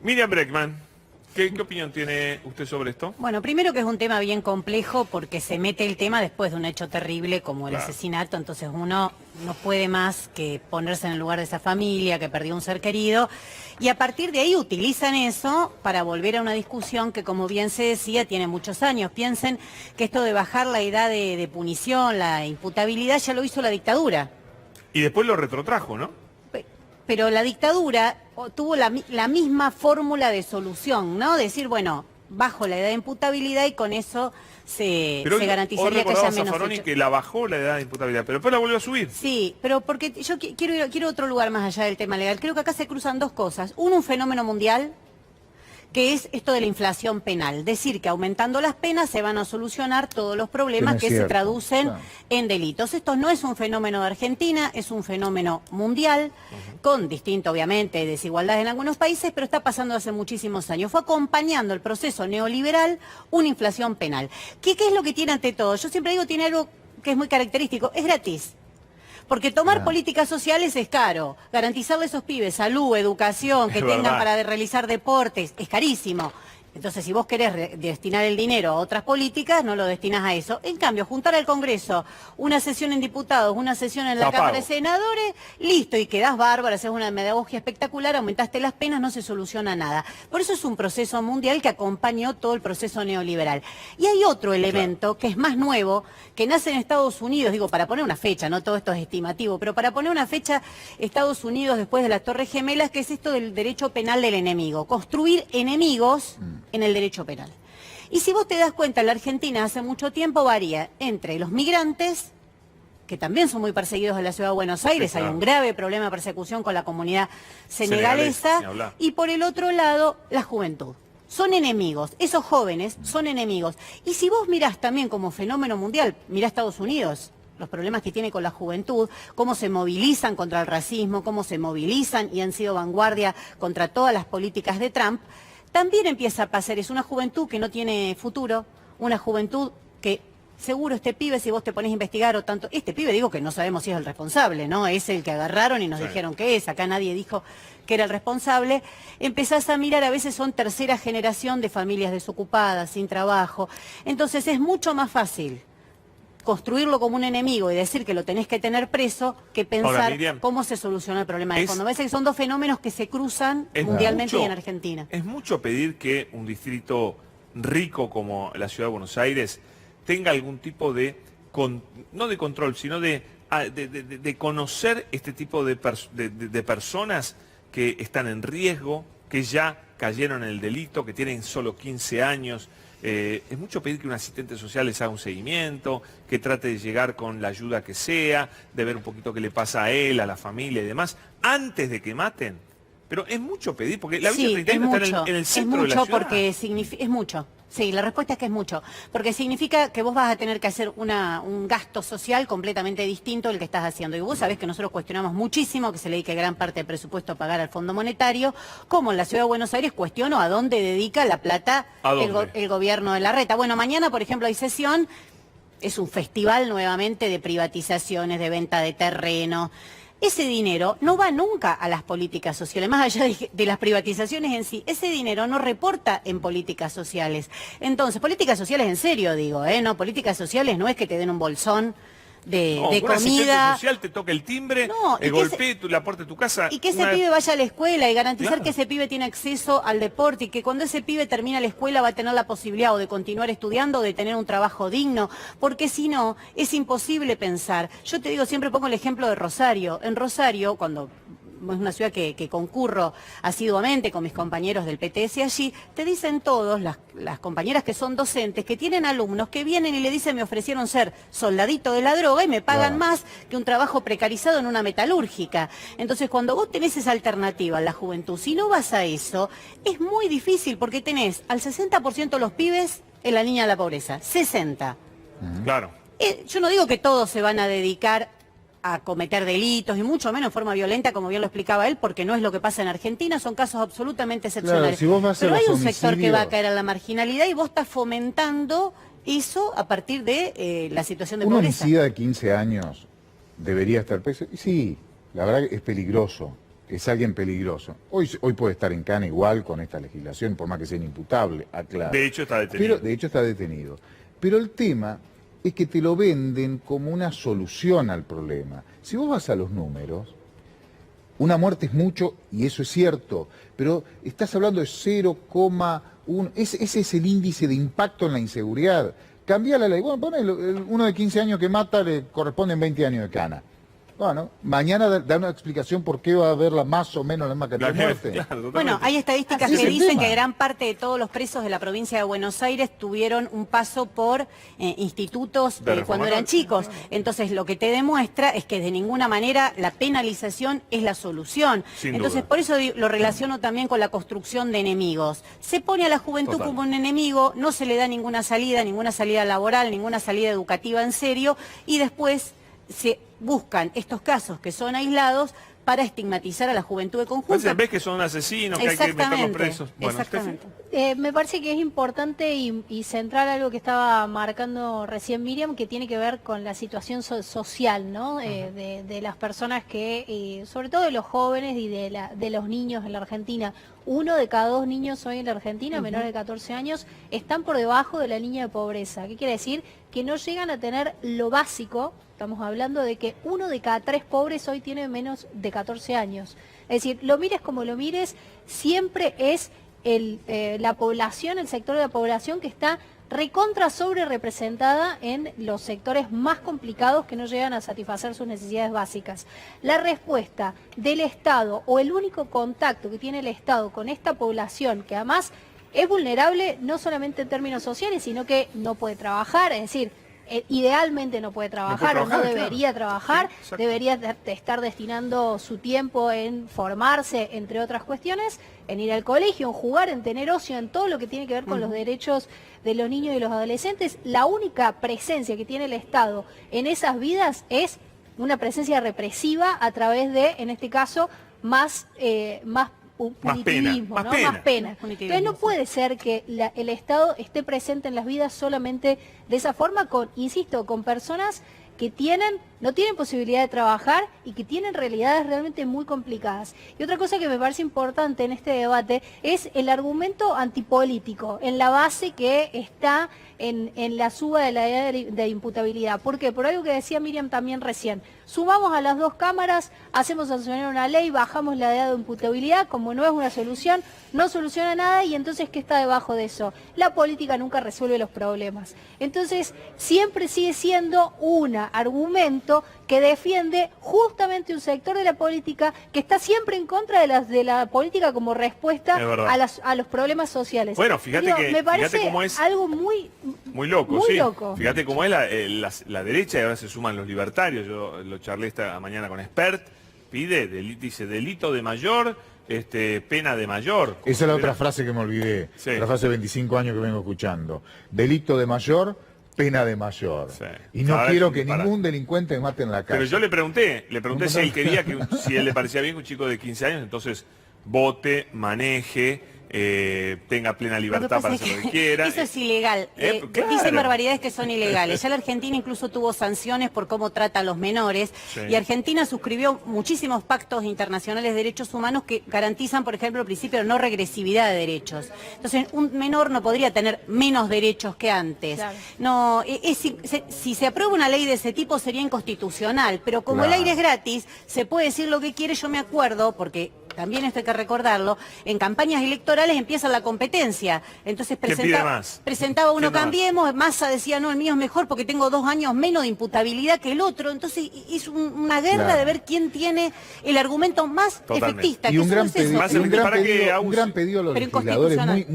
Miriam Breckman, ¿qué opinión tiene usted sobre esto? Bueno, primero que es un tema bien complejo porque se mete el tema después de un hecho terrible como el asesinato, entonces uno no puede más que ponerse en el lugar de esa familia que perdió un ser querido y a partir de ahí utilizan eso para volver a una discusión que, como bien se decía, tiene muchos años. Piensen que esto de bajar la edad de punición, la imputabilidad, ya lo hizo la dictadura. Y después lo retrotrajo, ¿no? Pero la dictadura tuvo la misma fórmula de solución, ¿no? Decir, bueno, bajo la edad de imputabilidad y con eso se garantizaría que haya menos Zaffaroni hechos. que la bajó la edad de imputabilidad, pero después la volvió a subir. Sí, pero porque yo quiero otro lugar más allá del tema legal. Creo que acá se cruzan dos cosas. Uno, un fenómeno mundial, que es esto de la inflación penal. Decir que aumentando las penas se van a solucionar todos los problemas que se traducen en delitos. Esto no es un fenómeno de Argentina, es un fenómeno mundial, con distinto, obviamente, desigualdad en algunos países, pero está pasando hace muchísimos años. Fue acompañando el proceso neoliberal una inflación penal. ¿Qué es lo que tiene ante todo? Yo siempre digo, tiene algo que es muy característico, es gratis. Porque tomar políticas sociales es caro, garantizarle a esos pibes salud, educación, que tengan para realizar deportes, es carísimo. Entonces, si vos querés destinar el dinero a otras políticas, no lo destinás a eso. En cambio, juntar al Congreso una sesión en diputados, una sesión en la Cámara de Senadores, listo, y quedás bárbaro, haces una pedagogia espectacular, aumentaste las penas, no se soluciona nada. Por eso es un proceso mundial que acompañó todo el proceso neoliberal. Y hay otro elemento que es más nuevo, que nace en Estados Unidos, digo, para poner una fecha, no todo esto es estimativo, pero para poner una fecha, Estados Unidos después de las Torres Gemelas, que es esto del derecho penal del enemigo. Construir enemigos en el derecho penal. Y si vos te das cuenta, la Argentina hace mucho tiempo varía entre los migrantes, que también son muy perseguidos en la ciudad de Buenos Aires, hay un grave problema de persecución con la comunidad senegalesa, y por el otro lado, la juventud. Son enemigos, esos jóvenes son enemigos. Y si vos mirás también como fenómeno mundial, mirá Estados Unidos, los problemas que tiene con la juventud, cómo se movilizan contra el racismo, cómo se movilizan y han sido vanguardia contra todas las políticas de Trump, también empieza a pasar, es una juventud que no tiene futuro, una juventud que seguro este pibe, si vos te ponés a investigar o tanto, este pibe digo que no sabemos si es el responsable, ¿no? Es el que agarraron y nos dijeron que es, acá nadie dijo que era el responsable, empezás a mirar, a veces son tercera generación de familias desocupadas, sin trabajo, entonces es mucho más fácil construirlo como un enemigo y decir que lo tenés que tener preso, que pensar Miriam, cómo se soluciona el problema de fondo. Me parece que son dos fenómenos que se cruzan mundialmente y en Argentina. Es mucho pedir que un distrito rico como la Ciudad de Buenos Aires tenga algún tipo de, no de control, sino de conocer este tipo de personas que están en riesgo, que ya cayeron en el delito, que tienen solo 15 años. Es mucho pedir que un asistente social les haga un seguimiento, que trate de llegar con la ayuda que sea, de ver un poquito qué le pasa a él, a la familia y demás, antes de que maten. Pero es mucho pedir, porque la Villa 31 está en el centro de la ciudad. Es mucho porque significa, es mucho. Sí, la respuesta es que es mucho, porque significa que vos vas a tener que hacer un gasto social completamente distinto al que estás haciendo. Y vos sabés que nosotros cuestionamos muchísimo que se le dedique gran parte del presupuesto a pagar al Fondo Monetario, como en la Ciudad de Buenos Aires cuestiono a dónde dedica la plata el gobierno de Larreta. Bueno, mañana, por ejemplo, hay sesión, es un festival nuevamente de privatizaciones, de venta de terreno. Ese dinero no va nunca a las políticas sociales, más allá de las privatizaciones en sí, ese dinero no reporta en políticas sociales. Entonces, políticas sociales en serio digo, no, políticas sociales no es que te den un bolsón de comida. Social te toca el timbre, golpee la puerta de tu casa. Y que ese pibe vaya a la escuela y garantizar que ese pibe tiene acceso al deporte y que cuando ese pibe termina la escuela va a tener la posibilidad o de continuar estudiando o de tener un trabajo digno, porque si no, es imposible pensar. Yo te digo, siempre pongo el ejemplo de Rosario. En Rosario, cuando es una ciudad que concurro asiduamente con mis compañeros del PTS allí, te dicen todos, las compañeras que son docentes, que tienen alumnos que vienen y le dicen me ofrecieron ser soldadito de la droga y me pagan más que un trabajo precarizado en una metalúrgica. Entonces cuando vos tenés esa alternativa en la juventud, si no vas a eso, es muy difícil porque tenés al 60% de los pibes en la línea de la pobreza, 60%. Claro. Yo no digo que todos se van a dedicar a cometer delitos y mucho menos en forma violenta, como bien lo explicaba él, porque no es lo que pasa en Argentina, son casos absolutamente excepcionales. Claro, si vos pero hay un sector que va a caer a la marginalidad y vos estás fomentando eso a partir de la situación de pobreza. Un homicida de 15 años debería estar preso. Y sí, la verdad que es peligroso. es alguien peligroso. Hoy puede estar en cana igual con esta legislación, por más que sea inimputable, aclaro. De hecho está detenido. Pero, de hecho está detenido. Pero el tema es que te lo venden como una solución al problema. Si vos vas a los números, una muerte es mucho, y eso es cierto, pero estás hablando de 0,1, ese es el índice de impacto en la inseguridad. Cambia la ley, bueno, pone uno de 15 años que mata le corresponden 20 años de cana. Bueno, mañana da una explicación por qué va a haber más o menos la misma cantidad de muerte. Claro, Bueno, hay estadísticas Así que es el dicen tema. que gran parte de todos los presos de la provincia de Buenos Aires tuvieron un paso por institutos De cuando eran reformatorio. chicos. Entonces, lo que te demuestra es que de ninguna manera la penalización es la solución. Sin Entonces, duda. por eso lo relaciono también con la construcción de enemigos. Se pone a la juventud Total. como un enemigo, no se le da ninguna salida laboral, ninguna salida educativa en serio, y después se buscan estos casos que son aislados para estigmatizar a la juventud de conjunto. Entonces, ves que son asesinos, que hay que meterlos presos. Bueno, exactamente. Me parece que es importante y centrar algo que estaba marcando recién Miriam, que tiene que ver con la situación social, ¿no? De las personas que, sobre todo de los jóvenes y de los niños en la Argentina. 1 de cada 2 niños hoy en la Argentina, menores de 14 años, están por debajo de la línea de pobreza. ¿Qué quiere decir? Que no llegan a tener lo básico. Estamos hablando de que 1 de cada 3 pobres hoy tiene menos de 14 años. Es decir, lo mires como lo mires, siempre es la población, el sector de la población que está recontra sobre representada en los sectores más complicados que no llegan a satisfacer sus necesidades básicas. La respuesta del Estado o el único contacto que tiene el Estado con esta población, que además es vulnerable no solamente en términos sociales, sino que no puede trabajar, es decir, idealmente no puede trabajar, o no debería trabajar, Sí, exacto. debería estar destinando su tiempo en formarse, entre otras cuestiones, en ir al colegio, en jugar, en tener ocio, en todo lo que tiene que ver con los derechos de los niños y los adolescentes. La única presencia que tiene el Estado en esas vidas es una presencia represiva a través de, en este caso, más punitivismo, más ¿no? pena. Más pena. Más punitivismo, Entonces no sí. puede ser que el Estado esté presente en las vidas solamente de esa forma, insisto, con personas que no tienen posibilidad de trabajar y que tienen realidades realmente muy complicadas. Y otra cosa que me parece importante en este debate es el argumento antipolítico, en la base que está en la suba de la edad de imputabilidad. ¿Por qué? Por algo que decía Miriam también recién. Sumamos a las 2 cámaras, hacemos sancionar una ley, bajamos la edad de imputabilidad, como no es una solución, no soluciona nada, y entonces ¿qué está debajo de eso? La política nunca resuelve los problemas. Entonces siempre sigue siendo un argumento que defiende justamente un sector de la política que está siempre en contra de la política como respuesta Es verdad. a los problemas sociales. Bueno, fíjate me parece cómo es algo muy loco, muy sí. loco. Fíjate cómo es la derecha, y ahora se suman los libertarios. Yo lo charlé esta mañana con Expert. Dice delito de mayor, pena de mayor. Esa es la otra frase que me olvidé, Sí. la frase de 25 años que vengo escuchando. Delito de mayor, pena de mayor. Sí. Y no Sabes, quiero que para. ningún delincuente me mate en la calle. Pero yo le pregunté si él quería si él le parecía bien que un chico de 15 años, entonces vote, maneje, tenga plena Lo que libertad pasa para es hacer lo que que quiera. eso es ilegal. Claro. Dicen barbaridades que son ilegales. Ya la Argentina incluso tuvo sanciones por cómo trata a los menores. Sí. Y Argentina suscribió muchísimos pactos internacionales de derechos humanos que garantizan, por ejemplo, el principio de no regresividad de derechos. Entonces, un menor no podría tener menos derechos que antes. Claro. No, si se aprueba una ley de ese tipo sería inconstitucional. Pero como el Claro. aire es gratis, se puede decir lo que quiere. Yo me acuerdo, porque también esto hay que recordarlo, en campañas electorales empieza la competencia. Entonces ¿Quién pide más? presentaba uno ¿Quién da más? Cambiemos, Massa decía, no, el mío es mejor porque tengo 2 años menos de imputabilidad que el otro. Entonces es una guerra Claro. de ver quién tiene el argumento más Totalmente. efectista. Y que un eso gran no es eso. Más pedido, para que un gran pedido a los Pero legisladores, inconstitucional. muy